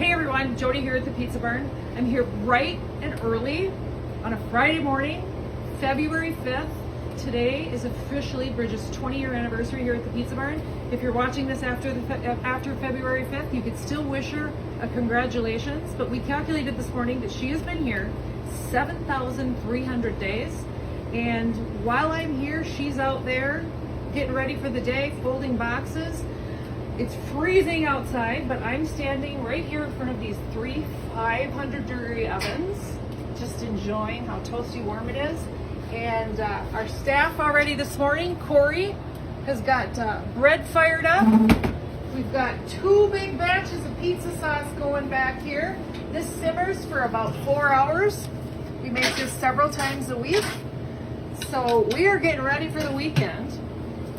Hey everyone, Jody here at the Pizza Barn. I'm here bright and early on a Friday morning, February 5th. Today is officially Bridget's 20-year anniversary here at the Pizza Barn. If you're watching this after February 5th, you could still wish her a congratulations, but we calculated this morning that she has been here 7,300 days. And while I'm here, she's out there getting ready for the day, folding boxes. It's freezing outside, but I'm standing right here in front of these three 500-degree ovens, just enjoying how toasty warm it is. And our staff already this morning, Corey, has got bread fired up. We've got 2 big batches of pizza sauce going back here. This simmers for about 4 hours. We make this several times a week. So we are getting ready for the weekend.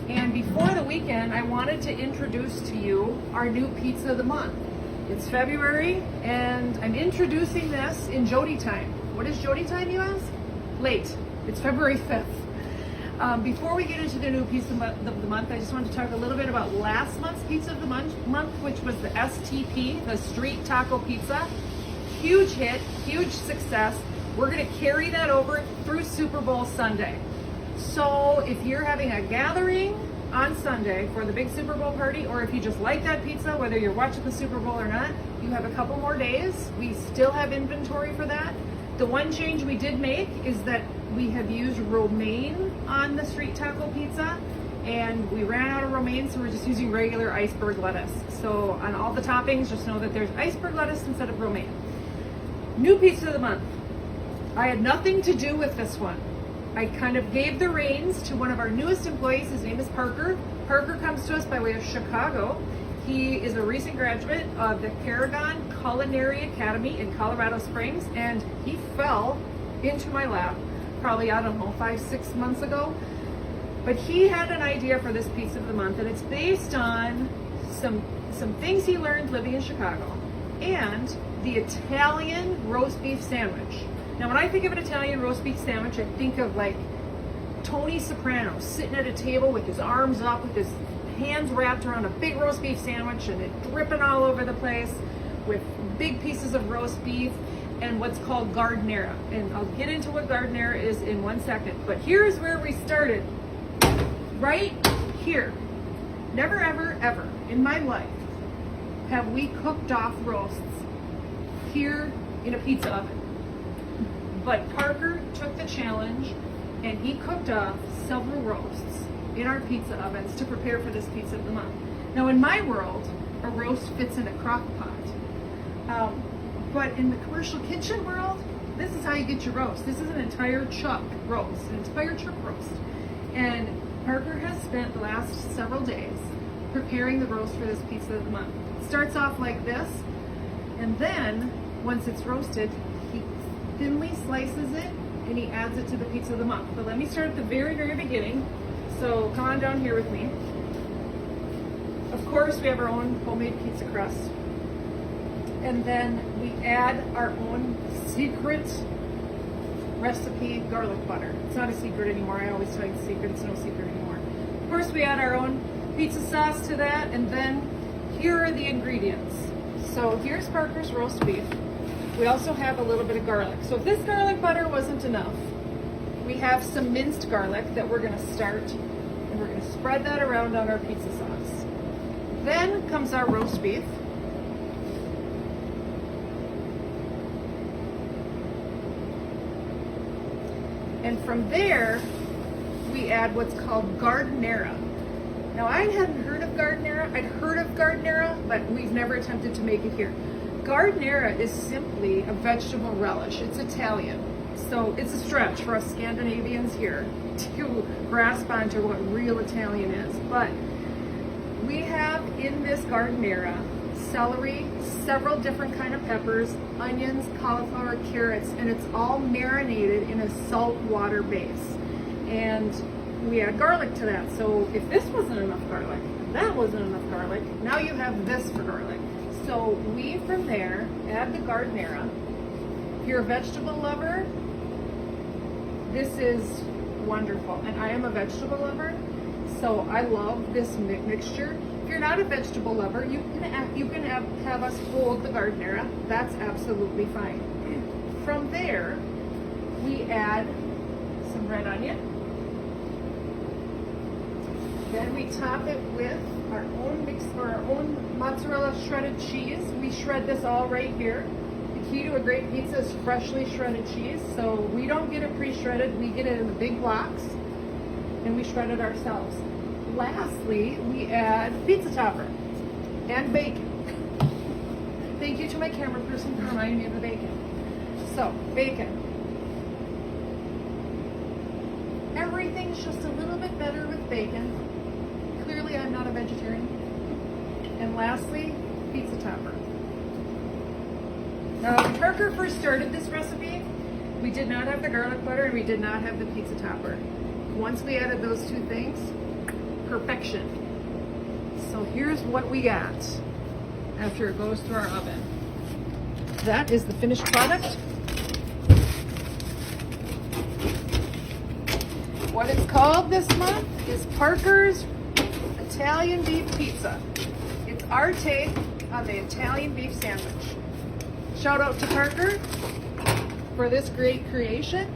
And before the weekend, I wanted to introduce to you our new pizza of the month. It's February, and I'm introducing this in Jody time. What is Jody time, you ask? Late. It's February 5th. Before we get into the new pizza of the month, I just want to talk a little bit about last month's pizza of the month, which was the STP, the Street Taco Pizza. Huge hit, huge success. We're going to carry that over through Super Bowl Sunday. So if you're having a gathering on Sunday for the big Super Bowl party, or if you just like that pizza, whether you're watching the Super Bowl or not, you have a couple more days. We still have inventory for that. The one change we did make is that we have used romaine on the street taco pizza, and we ran out of romaine, so we're just using regular iceberg lettuce. So on all the toppings, just know that there's iceberg lettuce instead of romaine. New pizza of the month. I had nothing to do with this one. I kind of gave the reins to one of our newest employees. His name is Parker. Parker comes to us by way of Chicago. He is a recent graduate of the Paragon Culinary Academy in Colorado Springs, and he fell into my lap probably, I don't know, 5-6 months ago. But he had an idea for this pizza of the month, and it's based on some things he learned living in Chicago and the Italian roast beef sandwich. Now, when I think of an Italian roast beef sandwich, I think of like Tony Soprano sitting at a table with his arms up, with his hands wrapped around a big roast beef sandwich and it dripping all over the place with big pieces of roast beef and what's called giardiniera. And I'll get into what giardiniera is in 1 second. But here's where we started. Right here. Never, ever, ever in my life have we cooked off roasts here in a pizza oven. But Parker took the challenge and he cooked off several roasts in our pizza ovens to prepare for this pizza of the month. Now in my world, a roast fits in a crock pot. But in the commercial kitchen world, this is how you get your roast. This is an entire chuck roast, an entire chuck roast. And Parker has spent the last several days preparing the roast for this pizza of the month. It starts off like this, and then once it's roasted, he thinly slices it and he adds it to the pizza of the month. But let me start at the very, very beginning. So come on down here with me. Of course, we have our own homemade pizza crust. And then we add our own secret recipe garlic butter. It's not a secret anymore. I always tell you it's a secret. It's no secret anymore. Of course, we add our own pizza sauce to that. And then here are the ingredients. So here's Parker's roast beef. We also have a little bit of garlic. So if this garlic butter wasn't enough, we have some minced garlic that we're going to start, and we're going to spread that around on our pizza sauce. Then comes our roast beef. And from there, we add what's called giardiniera. Now, I hadn't heard of giardiniera. I'd heard of giardiniera, but we've never attempted to make it here. Giardiniera is simply a vegetable relish. It's Italian. So it's a stretch for us Scandinavians here to grasp onto what real Italian is. But we have in this giardiniera celery, several different kind of peppers, onions, cauliflower, carrots, and it's all marinated in a salt water base. And we add garlic to that. So if this wasn't enough garlic, that wasn't enough garlic, now you have this for garlic. So we, from there, add the giardiniera. If you're a vegetable lover, this is wonderful. And I am a vegetable lover, so I love this mixture. If you're not a vegetable lover, you can have us fold the giardiniera. That's absolutely fine. From there, we add some red onion. Then we top it with our own mozzarella shredded cheese. We shred this all right here. The key to a great pizza is freshly shredded cheese. So we don't get it pre-shredded, we get it in the big blocks and we shred it ourselves. Lastly, we add pizza topper and bacon. Thank you to my camera person for reminding me of the bacon. So, bacon. Everything's just a little bit better with bacon. Clearly, I'm not a vegetarian. And lastly, pizza topper. Now, when Parker first started this recipe, we did not have the garlic butter and we did not have the pizza topper. Once we added those two things, perfection. So here's what we got after it goes through our oven. That is the finished product. What it's called this month is Parker's Italian Beef Pizza. It's our take on the Italian beef sandwich. Shout out to Parker for this great creation.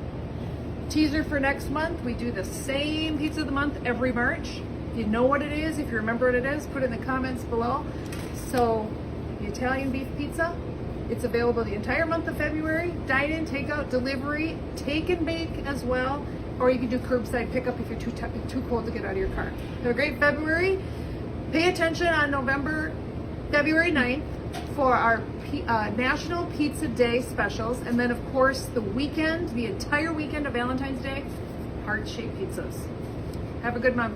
Teaser for next month, we do the same pizza of the month every March. If you know what it is, if you remember what it is, put it in the comments below. So, the Italian beef pizza, it's available the entire month of February. Dine in, take out, delivery, take and bake as well. Or you can do curbside pickup if you're too cold to get out of your car. Have a great February. Pay attention on February 9th for our National Pizza Day specials. And then, of course, the weekend, the entire weekend of Valentine's Day, heart-shaped pizzas. Have a good month.